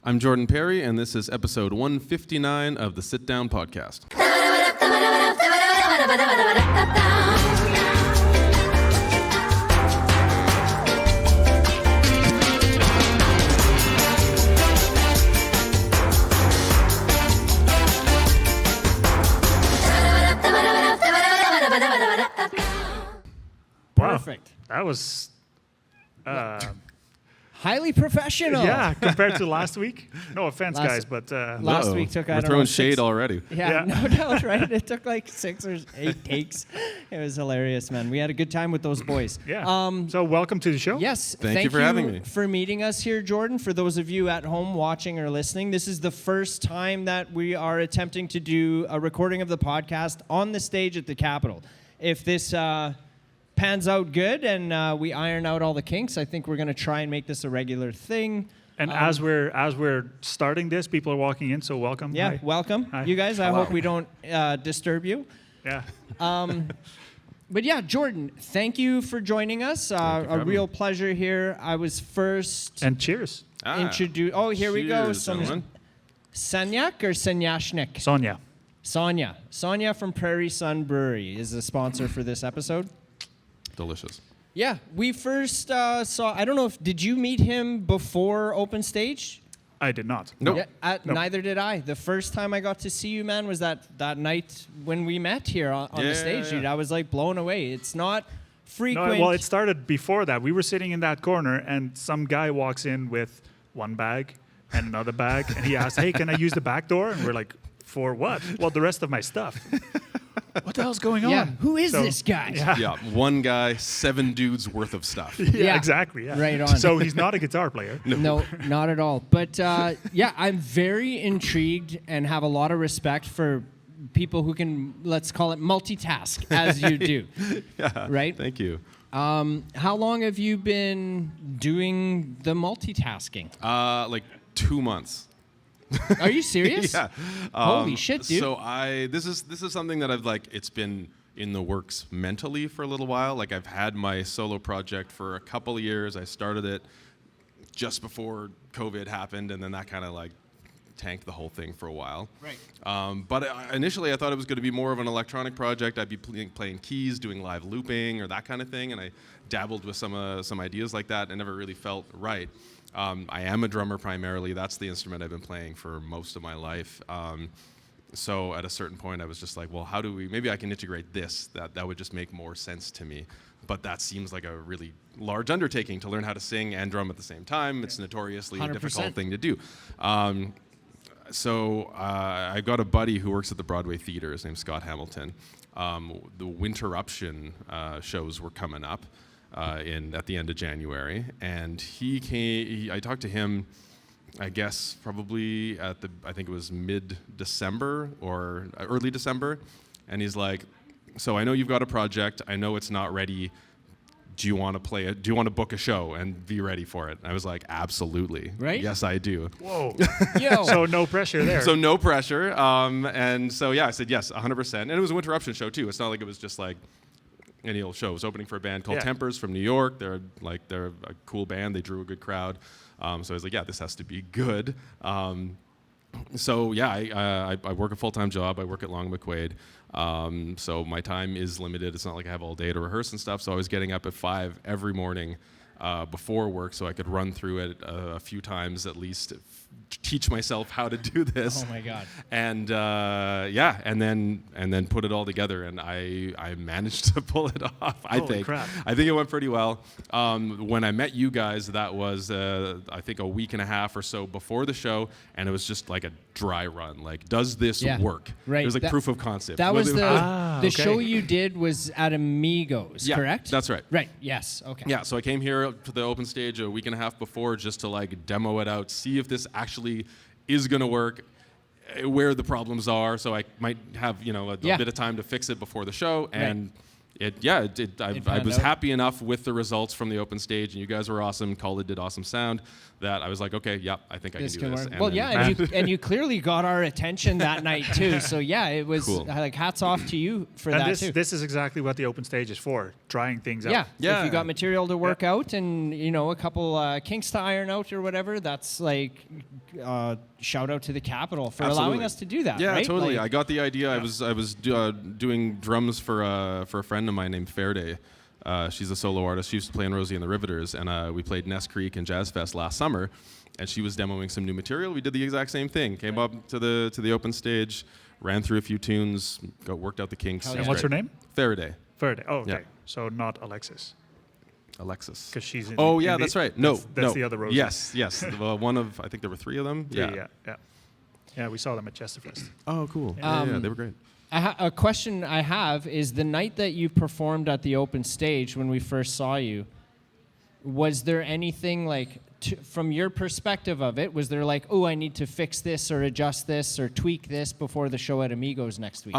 I'm Jordan Perry, and this is episode 159 of the Sit Down Podcast. Perfect. That was Highly professional. yeah, compared to last week. No offense, Last- guys, but Last week took, I We're don't throwing know, shade six- already. Yeah, Yeah. no doubt, right? It took like 6 or 8 takes. It was hilarious, man. We had a good time with those boys. yeah. So welcome to the show. Yes. Thank you for having me. for meeting us here, Jordan. For those of you at home watching or listening, this is the first time that we are attempting to do a recording of the podcast on the stage at the Capitol. If this pans out good and we iron out all the kinks, I think we're going to try and make this a regular thing. And as we're starting this, people are walking in, so welcome. Yeah, Hi. welcome, Hi. you guys. I Hello. hope we don't disturb you. Yeah. But yeah, Jordan, thank you for joining us. you for A having real me. pleasure here. I was first And cheers, introduced. Oh, here we go. Cheers, Some gentlemen. Sanyak or Sanyashnik? Sonia. Sonia. Sonia from Prairie Sun Brewery is the sponsor for this episode. Delicious. Yeah, we first saw, I don't know if, did you meet him before Open Stage? I did not. Nope. Yeah, Nope. Neither did I. The first time I got to see you, man, was that night when we met here on the stage, Yeah. dude. I was like blown away. It's not No, frequent. well, it started before that. We were sitting in that corner, and some guy walks in with one bag and another bag, and he asks, "Hey, can I use the back door?" And we're like, "For what?" "Well, the rest of my stuff." What the hell's going on? Yeah, who is So- this guy? Yeah. Yeah, one guy, 7 dudes worth of stuff. Yeah, Yeah. exactly. Yeah. Right on. So he's not a guitar player. No, not at all. But yeah, I'm very intrigued and have a lot of respect for people who can, let's call it, multitask as you do. Yeah, Right? Thank you. How long have you been doing the multitasking? Like 2 months. Are you serious? Yeah. Holy shit, dude. So this is something that I've it's been in the works mentally for a little while. Like I've had my solo project for a couple of years. I started it just before COVID happened, and then that kind of tanked the whole thing for a while. Right. But initially, I thought it was going to be more of an electronic project. I'd be playing keys, doing live looping, or that kind of thing. And I dabbled with some ideas like that, and never really felt right. I am a drummer primarily. That's the instrument I've been playing for most of my life. So at a certain point, I was just like, well, how do we? Maybe I can integrate this. That would just make more sense to me. But that seems like a really large undertaking to learn how to sing and drum at the same time. It's notoriously a 100%. difficult thing to do. So I got a buddy who works at the Broadway Theater. His name's Scott Hamilton. The Winterruption shows were coming up at the end of January, and he came. I talked to him, I guess probably I think it was mid-December or early December, and he's like, "So I know you've got a project. I know it's not ready. Do you want to play it? Do you want to book a show and be ready for it?" And I was like, "Absolutely. Right? Yes, I do." Whoa. Yo. So no pressure there. So no pressure. And so, yeah, I said yes, 100%. And it was a Winterruption show, too. It's not like it was just like any old show. It was opening for a band called Yeah. Tempers from New York. They're a cool band. They drew a good crowd. So I was like, yeah, this has to be good. So, yeah, I work a full-time job. I work at Long McQuaid. So my time is limited. It's not like I have all day to rehearse and stuff. So I was getting up at 5 every morning before work so I could run through it a few times at least, teach myself how to do this. Oh my God. And yeah, and then put it all together, and I managed to pull it off. I Holy think. crap. I think it went pretty well. When I met you guys, that was I think a week and a half or so before the show, and it was just like a dry run. Like, does this Yeah. work? Right. It was like That- proof of concept. That was the okay. show you did was at Amigos, Yeah, correct? that's right. Right. Yes. Okay. Yeah, so I came here to the open stage a week and a half before just to demo it out, see if this actually is going to work, where the problems are, so I might have a Yeah. bit of time to fix it before the show. And I panned was out. happy enough with the results from the open stage, and you guys were awesome. Calder did awesome sound. That I was like, okay, yeah, I think I can do this. work. And Well, then- yeah, and you clearly got our attention that night too. So yeah, it was Cool. like hats off to you for And that too. this is exactly what the open stage is for, trying things out. Yeah. Yeah. If you got material to work out and, a couple kinks to iron out or whatever, that's like shout out to the Capitol for allowing Absolutely. us to do that, Yeah, right? totally. Like, I got the idea. I was doing drums for a friend of mine named Fairday. She's a solo artist. She used to play in Rosie and the Riveters, and we played Ness Creek and Jazz Fest last summer. And she was demoing some new material. We did the exact same thing. Came up to the open stage, ran through a few tunes, worked out the kinks. Hell It yeah. was And what's her great. name? Faraday. Faraday. Oh, okay. Yeah. So not Alexis, Alexis. because she's in. Oh in yeah, the- that's right. No, that's no. the other Rosie. Yes. Well, one of, I think there were 3 of them. Yeah, we saw them at Chesterfest. Oh, cool. Yeah, they were great. a question I have is the night that you performed at the open stage when we first saw you, was there anything like, from your perspective of it, was there like, oh, I need to fix this or adjust this or tweak this before the show at Amigos next week?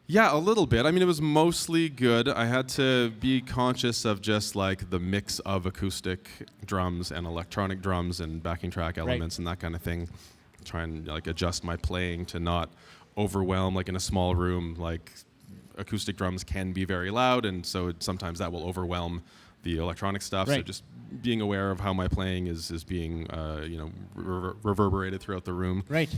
Yeah, a little bit. I mean, it was mostly good. I had to be conscious of just like the mix of acoustic drums and electronic drums and backing track elements and that kind of thing. Try and like adjust my playing to not overwhelm, like in a small room, like acoustic drums can be very loud, and so sometimes that will overwhelm the electronic stuff. So Right. just being aware of how my playing is being reverberated throughout the room. Right.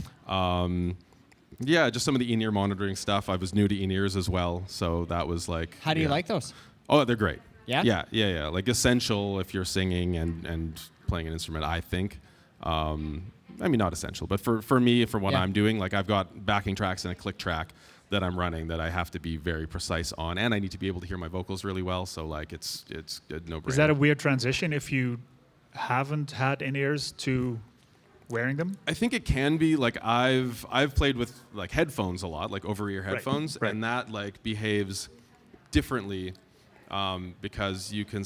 Yeah, just some of the in-ear monitoring stuff. I was new to in-ears as well, so that was like. How do you yeah. like those? Oh, they're great. Yeah? Yeah. Like essential if you're singing and playing an instrument, I think. I mean, not essential, but for me, for what Yeah. I'm doing, like I've got backing tracks and a click track that I'm running that I have to be very precise on, and I need to be able to hear my vocals really well. So like it's a no-brainer. Is that a weird transition if you haven't had in-ears to wearing them? I think it can be. Like I've played with like headphones a lot, like over-ear headphones, right. and that like behaves differently because you can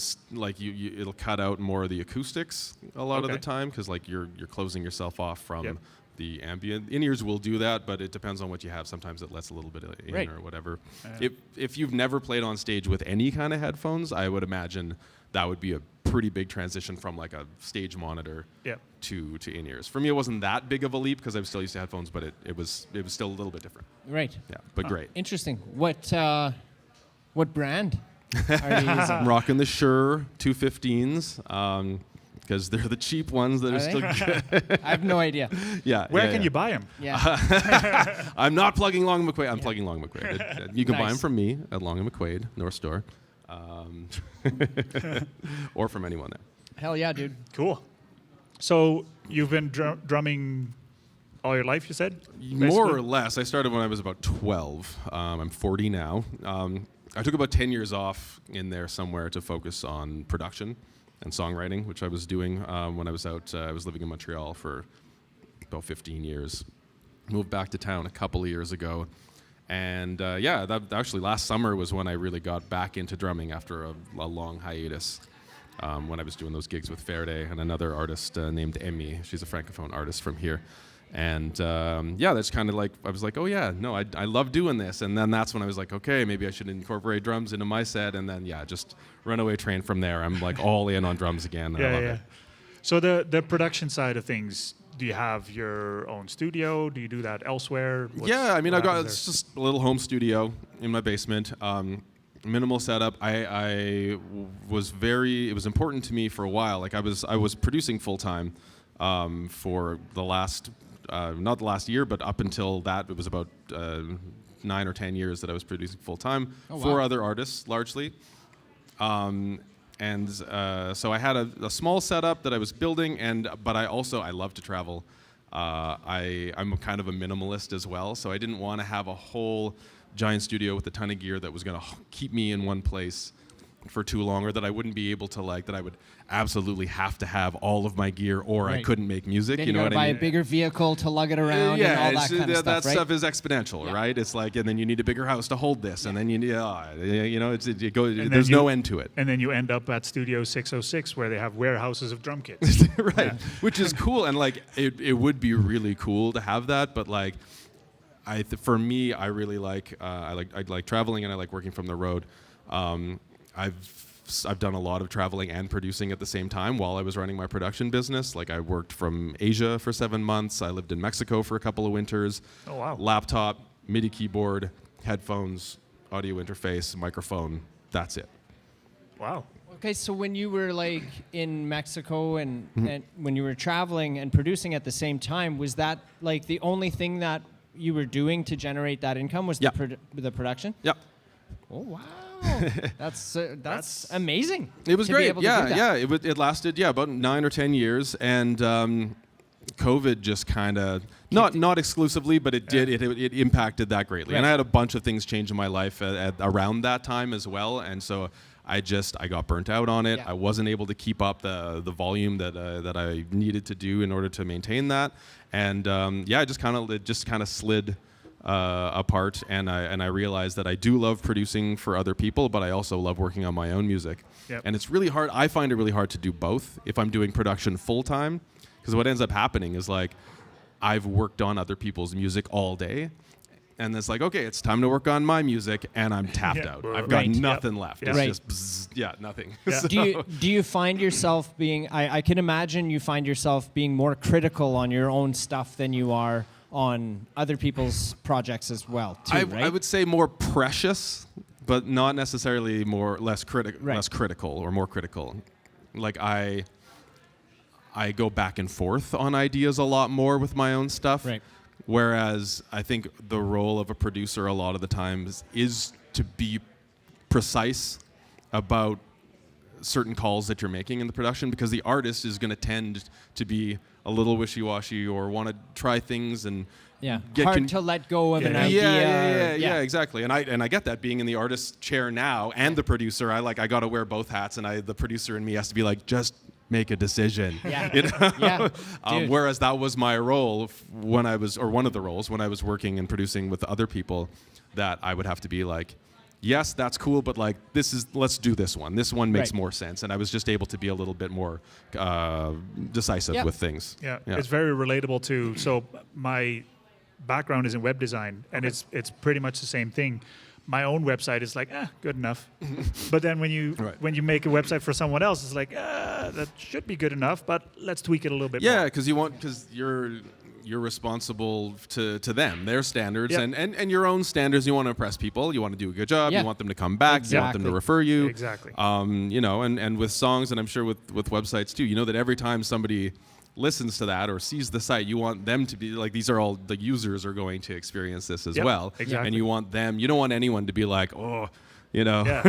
it'll cut out more of the acoustics a lot of the Okay. time because like you're closing yourself off from Yep. the ambient. In-ears will do that, but it depends on what you have. Sometimes it lets a little bit in Right. or whatever. Yeah. If you've never played on stage with any kind of headphones, I would imagine that would be a pretty big transition from like a stage monitor Yeah. to in-ears. For me, it wasn't that big of a leap because I was still used to headphones, but it was still a little bit different. Right. Yeah, but great. Interesting. What brand are you using? I'm rocking the Shure 215s because they're the cheap ones that are Are still they? good. I have no idea. Yeah. Where yeah, can yeah. you buy them? Yeah. I'm not plugging Long and McQuaid. I'm plugging Long and McQuaid. You can buy Nice. them from me at Long and McQuaid, North Store, or from anyone there. Hell yeah, dude. Cool. So you've been drumming all your life, you said? More Basically? or less. I started when I was about 12. I'm 40 now. I took about 10 years off in there somewhere to focus on production and songwriting, which I was doing when I was out. I was living in Montreal for about 15 years. Moved back to town a couple of years ago. And that actually last summer was when I really got back into drumming after a long hiatus. When I was doing those gigs with Faraday and another artist named Emmy. She's a francophone artist from here. And that's kind of like, I was like, oh yeah, no, I love doing this. And then that's when I was like, okay, maybe I should incorporate drums into my set. And then, just runaway train from there. I'm like all in on drums again. And I love it. So the production side of things, do you have your own studio? Do you do that elsewhere? I mean, what happens it's just a little home studio in my basement. Minimal setup. It was important to me for a while. Like I was producing full time for the last, not the last year, but up until that, it was about 9 or 10 years that I was producing full time for other artists, largely. So I had a small setup that I was building, but I love to travel. I'm kind of a minimalist as well, so I didn't want to have a whole giant studio with a ton of gear that was going to keep me in one place for too long, or that I wouldn't be able to that I would absolutely have to have all of my gear, or I Right. couldn't make music. Then you know gotta what buy I a mean? bigger vehicle to lug it around and all that kind of stuff, that right? stuff is exponential, right? It's like, and then you need a bigger house to hold this, and then you need, it goes. then There's no end to it. And then you end up at Studio 606 where they have warehouses of drum kits. Right, which is cool, and it would be really cool to have that, but for me, I really like I like traveling and I like working from the road. I've done a lot of traveling and producing at the same time while I was running my production business. Like I worked from Asia for 7 months. I lived in Mexico for a couple of winters. Oh, wow. Laptop, MIDI keyboard, headphones, audio interface, microphone. That's it. Wow. Okay, so when you were like in Mexico and when you were traveling and producing at the same time, was that like the only thing that you were doing to generate that income was Yeah. the production? Yeah. Oh wow, that's amazing. It was to be great. able to do that. Yeah. It lasted about 9 or 10 years, and COVID just kind of not exclusively, but it did. It impacted that greatly. And I had a bunch of things change in my life around that time as well, and so I got burnt out on it. Yeah. I wasn't able to keep up the volume that I needed to do in order to maintain that, and it just kind of slid apart, and I realized that I do love producing for other people, but I also love working on my own music. Yep. And it's really hard. I find it really hard to do both if I'm doing production full time, because what ends up happening is like I've worked on other people's music all day, and it's like, okay, it's time to work on my music, and I'm tapped out. I've got Right. nothing left. Yep. It's Right. just nothing. Yeah. Do you find yourself being? I can imagine you find yourself being more critical on your own stuff than you are on other people's projects as well, too, right? I would say more precious, but not necessarily less critical or more critical. Like I go back and forth on ideas a lot more with my own stuff. Right. Whereas I think the role of a producer a lot of the times is to be precise about certain calls that you're making in the production, because the artist is going to tend to be a little wishy-washy or want to try things and hard to let go of an idea. Yeah, exactly. And I get that, being in the artist chair now and the producer. I got to wear both hats, and the producer in me has to be like, just make a decision. Yeah. You know? Yeah. Dude. Whereas that was my role when I was, or one of the roles when I was working and producing with other people, that I would have to be like, yes, that's cool, but like let's do this one. This one makes Right. more sense. And I was just able to be a little bit more decisive Yep. with things. Yeah, it's very relatable to. So my background is in web design, and it's pretty much the same thing. My own website is like, good enough. But then when you make a website for someone else, it's like, that should be good enough, but let's tweak it a little bit Yeah, more. because you're responsible to them, their standards, Yep. and your own standards. You want to impress people. You want to do a good job. Yeah. You want them to come back. You want them to Exactly. refer you. Exactly. And with songs, and I'm sure with websites too, you know that every time somebody listens to that or sees the site, you want them to be like, these are all the users are going to experience this as Yep, well. exactly. And you don't want anyone to be like, oh, Yeah.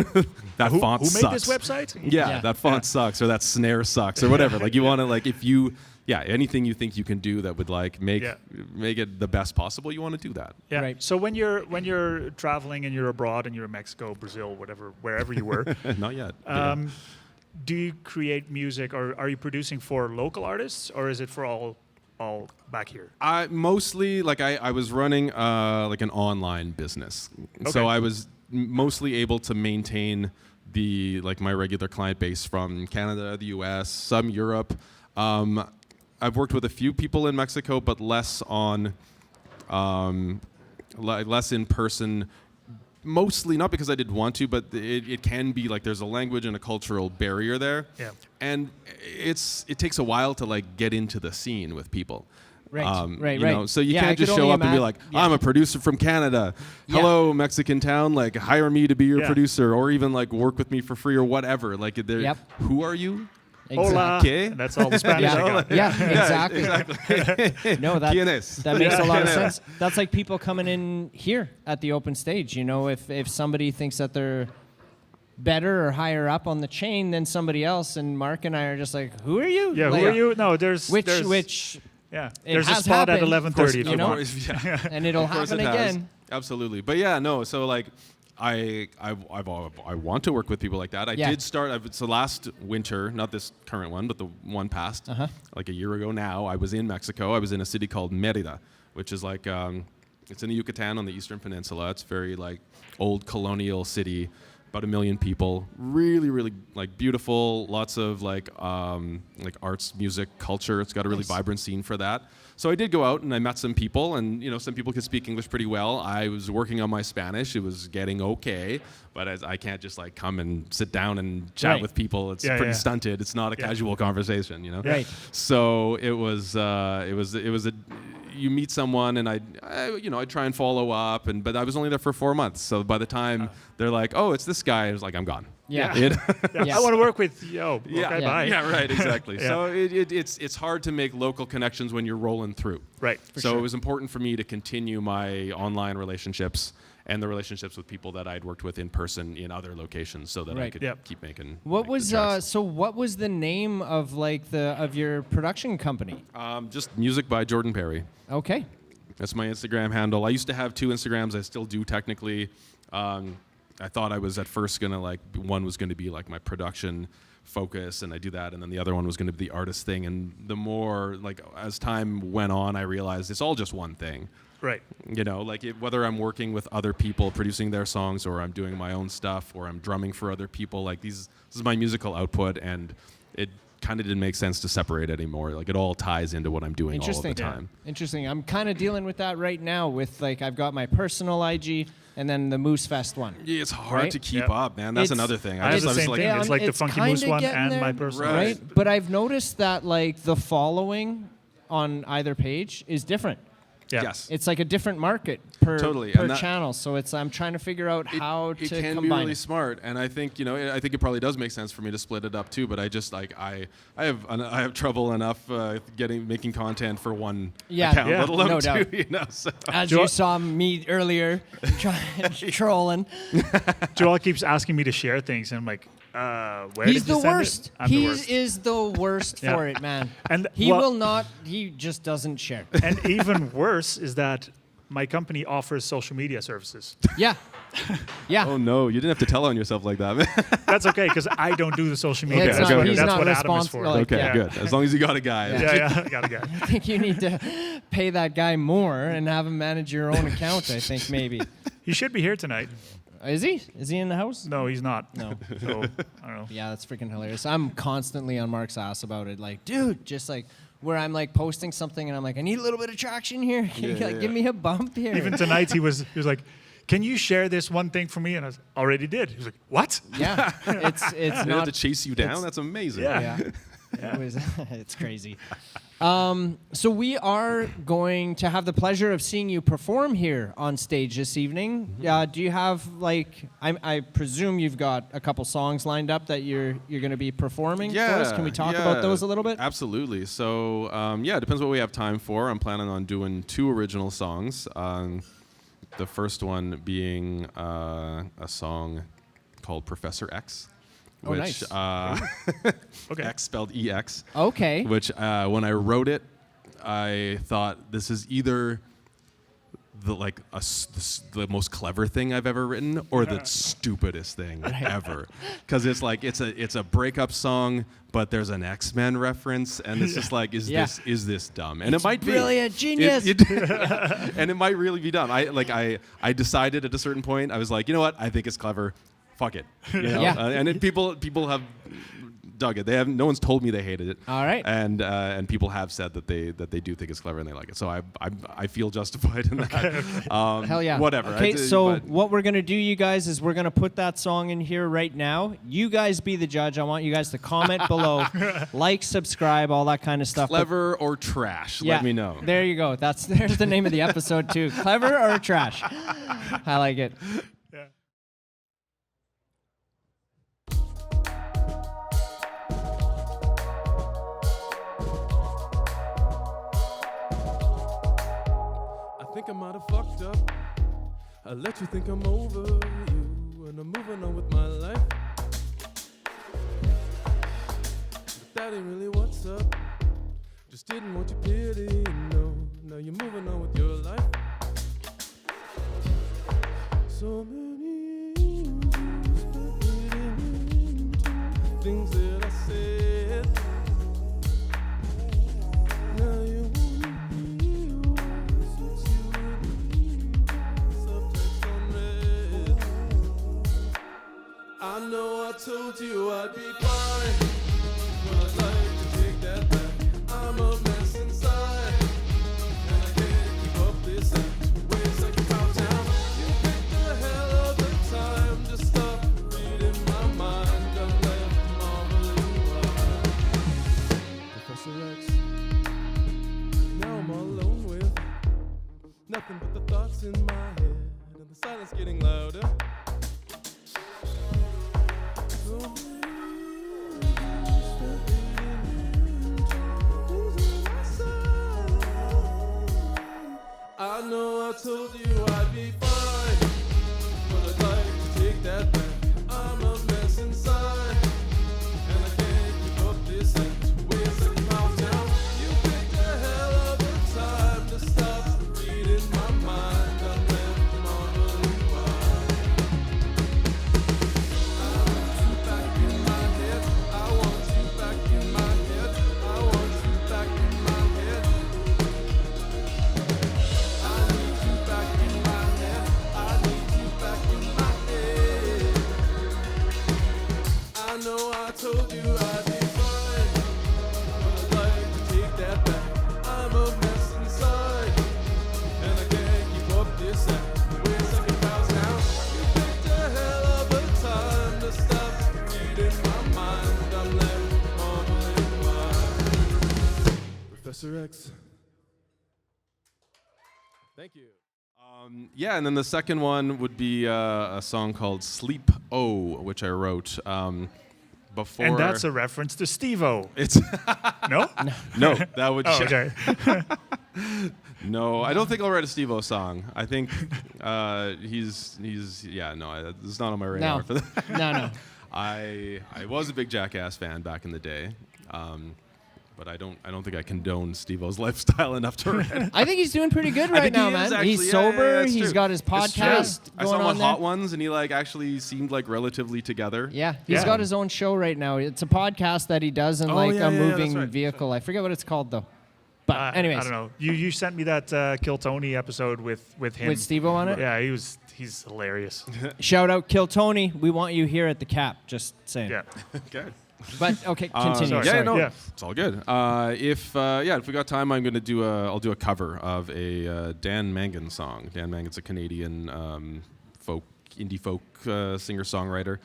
that font who sucks. made this website? Yeah, that font sucks, or that snare sucks, or whatever. Like you want to, like, if you, anything you think you can do that would like make it the best possible, you want to do that. Yeah. Right. So when you're traveling and you're abroad and you're in Mexico, Brazil, wherever you were, Not yet. do you create music, or are you producing for local artists, or is it for all back here? I mostly, like, I was running like an online business, so Okay. I was mostly able to maintain my regular client base from Canada, the U.S., some Europe. I've worked with a few people in Mexico, but less on less in person. Mostly not because I didn't want to, but it can be like there's a language and a cultural barrier there. Yeah. And it takes a while to like get into the scene with people. Right. You know, so you Yeah, I can't just could show only up and be like, I'm a producer from Canada. Yeah. Hello, Mexican town. Like, hire me to be your Yeah. producer, or even like work with me for free or whatever. Like, Yep. who are you? Hola. Okay. And that's all the Spanish I got. Yeah, exactly. No, ¿Quién es? that makes a lot of sense. That's like people coming in here at the open stage. You know, if somebody thinks that they're better or higher up on the chain than somebody else, and Mark and I are just like, who are you? Yeah, Like, who are you? No, there's Which yeah. it There's a has spot at happened, 11:30 if you you know? want. Yeah. and it'll Of course happen it has. again. Absolutely. But yeah, no. So like, I want to work with people like that. I did start. So last winter, not this current one, but the one past, like a year ago now, I was in Mexico. I was in a city called Mérida, which is like it's in the Yucatan on the Eastern Peninsula. It's very like old colonial city, about 1 million people. Really, really like beautiful. Lots of like arts, music, culture. It's got a really vibrant scene for that. So I did go out and I met some people, and some people could speak English pretty well. I was working on my Spanish. It was getting okay, but as I can't just like come and sit down and chat with people. It's pretty stunted. It's not a casual conversation, Right. So it was you meet someone, and I try and follow up, but I was only there for 4 months. So by the time they're like, "Oh, it's this guy," I was like, "I'm gone." Yeah. I want to work with bye. Yeah, right, exactly. So it's hard to make local connections when you're rolling through. Right. It was important for me to continue my online relationships and the relationships with people that I'd worked with in person in other locations, so that I could keep making. What was what was the name of of your production company? Just Music by Jordan Perry. Okay. That's my Instagram handle. I used to have 2 Instagrams. I still do technically. I thought I was at first one was gonna be like my production focus, and I do that, and then the other one was gonna be the artist thing. And the more as time went on, I realized it's all just one thing. Right. Whether I'm working with other people producing their songs, or I'm doing my own stuff, or I'm drumming for other people, this is my musical output, and it kind of didn't make sense to separate anymore. It all ties into what I'm doing all of the time. Interesting. I'm kind of dealing with that right now with I've got my personal IG and then the Moosefest one. Yeah, it's hard to keep up, man. That's another thing. I have the same thing. It's like the Funky Moose one and my personal. Right. But I've noticed that the following on either page is different. Yeah. Yes. It's like a different market per channel. So I'm trying to figure out how to combine it. It can be really smart, and I think I think it probably does make sense for me to split it up too. But I just I have trouble enough making content for one account, let alone no 2. Doubt. So. As you saw me earlier, trolling. Joel keeps asking me to share things, and I'm like, where He's did you the send worst. it? I'm the worst. He is the worst for it, man. And he will not. He just doesn't share. And even worse is that my company offers social media services. Yeah. Oh no, you didn't have to tell on yourself like that, man. That's okay, because I don't do the social media. He's That's not what Adam is for. Okay, good. As long as you got a guy. I got a guy. I think you need to pay that guy more and have him manage your own account. I think maybe. He should be here tonight. Is he? Is he in the house? No, he's not. No. So, I don't know. Yeah, that's freaking hilarious. I'm constantly on Mark's ass about it. Dude, just where I'm posting something and I'm like, I need a little bit of traction here. Can you give me a bump here? Even tonight he was like, can you share this one thing for me? And I already did. He was like, what? Yeah, it's They not had to chase you down. That's amazing. Yeah. It's crazy. So we are going to have the pleasure of seeing you perform here on stage this evening. Do you have I presume you've got a couple songs lined up that you're going to be performing for us? Can we talk about those a little bit? Absolutely. So it depends what we have time for. I'm planning on doing 2 original songs. The first one being a song called Professor X. Which, nice. Okay. X spelled EX. Okay. Which, when I wrote it, I thought this is either the most clever thing I've ever written, or the stupidest thing ever. Because it's a breakup song, but there's an X-Men reference, and it's just is this dumb? And it might be brilliant, genius. And it might really be dumb. I decided at a certain point, I was like, you know what? I think it's clever. Fuck it. And people have dug it. No one's told me they hated it. All right. And people have said that they do think it's clever and they like it. So I feel justified in that. Hell yeah. Whatever. Okay, so what we're gonna do, you guys, is we're gonna put that song in here right now. You guys be the judge. I want you guys to comment below, subscribe, all that kind of stuff. Clever or trash? Let me know. There you go. There's the name of the episode too. Clever or trash? I like it. I think I might have fucked up. I let you think I'm over you, and I'm moving on with my life. But that ain't really what's up. Just didn't want your pity, no. Now you're moving on with your life. So many issues fading into things that I said. Now you told you I'd be fine, but I'd like to take that back. I'm a mess inside, and I can't keep up this act. Waves like a cow town. You picked the hell of the time to stop reading my mind. I'm left marveling why. Professor X, now I'm all alone with nothing but the thoughts in my head, and the silence getting louder. I know I told you I'd be fine, but I'd like to take that back. I'm a mess inside, and I can't keep up this act. Waves like a mouth down. You picked the hell of a time to stop reading my mind. I'm left marveling why. I want you back in my head. I want you back in my head. I want you back in my head. I need you back in my head. I need you back in my head. I know I told you I'd be fine, but I'd like to take that back. I'm a mess inside, and I can't keep up this act. Waves like a cow's now. You picked a hell of a time to stop reading my mind. I'm left marveling why. Professor X. Thank you. Yeah, and then the second one would be a song called Sleep O, which I wrote before. And that's a reference to Steve-O. It's No? no, that would. Oh, okay. No, I don't think I'll write a Steve-O song. I think he's yeah, no, it's not on my radar No. for that. No. I was a big Jackass fan back in the day. But I don't think I condone Steve-O's lifestyle enough to write. I think he's doing pretty good I right think now, he is man. actually. He's Yeah, sober. it's He's true. got his It's true. podcast I saw going him on on there. Hot Ones, and he actually seemed relatively together. Yeah, he's Yeah. got his own show right now. It's a podcast that he does in Oh, like yeah, a yeah, moving that's right. vehicle. I forget what it's called though. But anyways, I don't know. You sent me that Kill Tony episode with him. with Steve-O on it. Yeah, he's hilarious. Shout out Kill Tony. We want you here at the Cap. Just saying. Yeah. Okay. But okay, continue. sorry. Yeah, Sorry. no, Yeah. it's all good. If we got time, I'm gonna do a cover of a Dan Mangan song. Dan Mangan's a Canadian indie folk singer songwriter,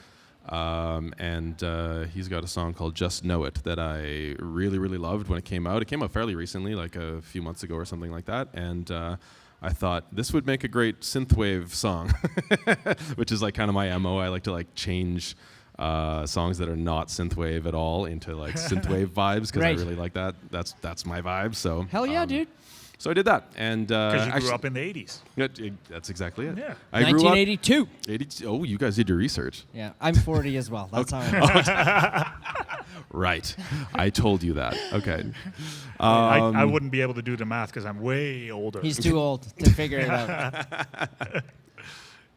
and he's got a song called "Just Know It" that I really loved when it came out. It came out fairly recently, like a few months ago or something like that, and I thought this would make a great synthwave song, which is like kind of my MO. I like to change songs that are not synthwave at all into synthwave vibes because Right. I really like that. That's my vibe. So Hell yeah, dude. So I did that, and Because you grew actually- up in the 80s. That's exactly it. Yeah. I grew up 1982. 80. Oh, you guys did your research. Yeah, I'm 40 as well. That's how I know. Right. I told you that. Okay. I wouldn't be able to do the math because I'm way older. He's too old to figure it out.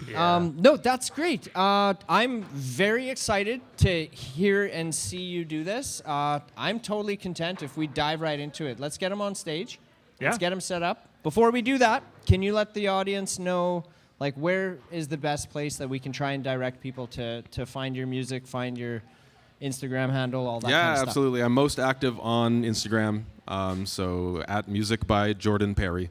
Yeah. No, that's great. I'm very excited to hear and see you do this. I'm totally content if we dive right into it. Let's get him on stage. Let's Yeah. get him set up. Before we do that, can you let the audience know, where is the best place that we can try and direct people to find your music, find your Instagram handle, all that kind of Yeah, stuff? absolutely. I'm most active on Instagram. So at Music by Jordan Perry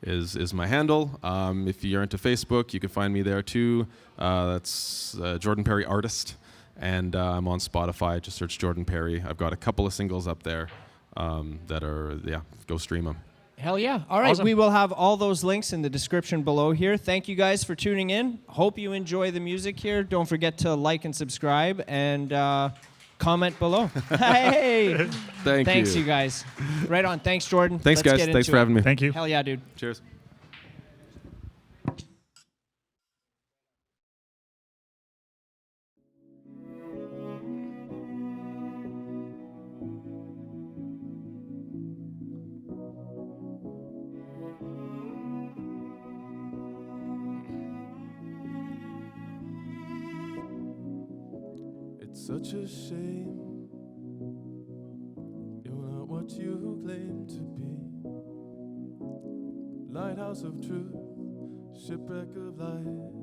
is my handle. If you're into Facebook, you can find me there too. That's Jordan Perry Artist. And I'm on Spotify. Just search Jordan Perry. I've got a couple of singles up there that are, go stream them. Hell yeah. All right, Awesome. we will have all those links in the description below here. Thank you guys for tuning in. Hope you enjoy the music here. Don't forget to like and subscribe and comment below. Hey! Thanks, you guys. Right on. Thanks, Jordan. Thanks, Let's guys. get Thanks into for it. having me. Thank you. Hell yeah, dude. Cheers. It's such a shame you're not what you claim to be. Lighthouse of truth, shipwreck of lies.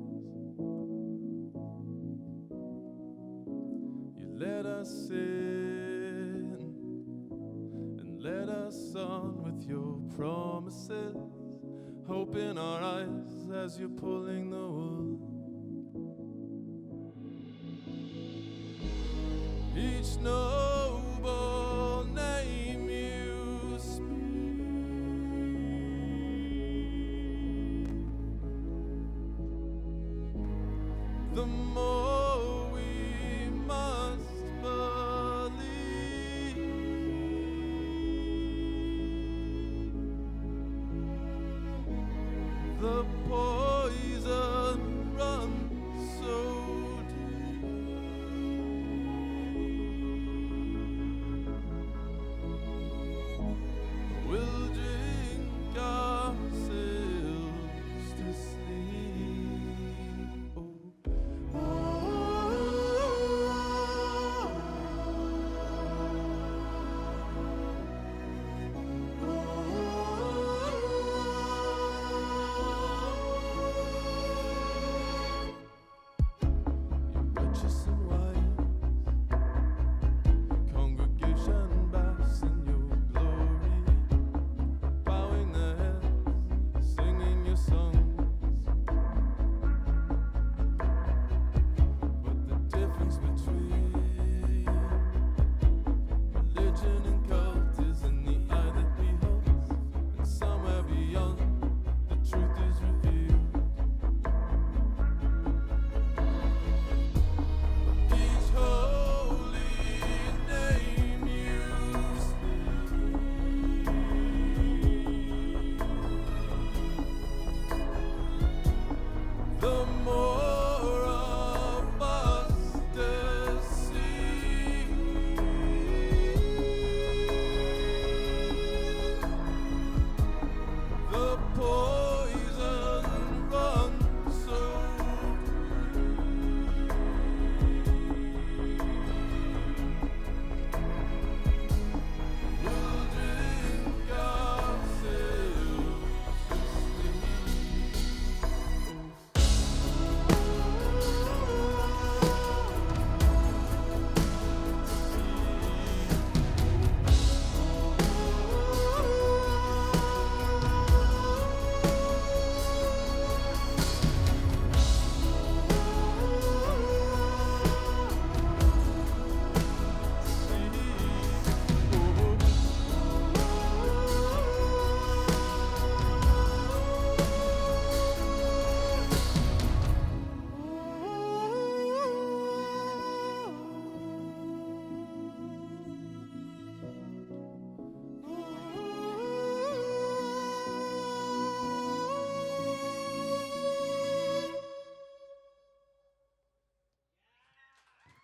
us in and let us on with your promises. Hope in our eyes as you're pulling the wool. Each noble name you speak, the more we must believe. The poison runs so deep. We'll drink ourselves to sleep. Oh. You're righteous and wise, congregation basks in your glory, bowing their heads, singing your songs. But the difference between religion and cult is in the eye that beholds, and somewhere beyond, the truth is revealed. Each holy name you speak, the more of us deceive. The poison runs so we'll drink ourselves to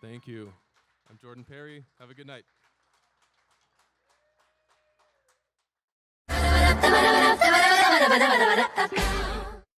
Thank you. I'm Jordan Perry. Have a good night. Ba-da-ba-da-ba-da-ba-da-ba-da-ba-da-ba-da-ba-da-ba-da-ba-da.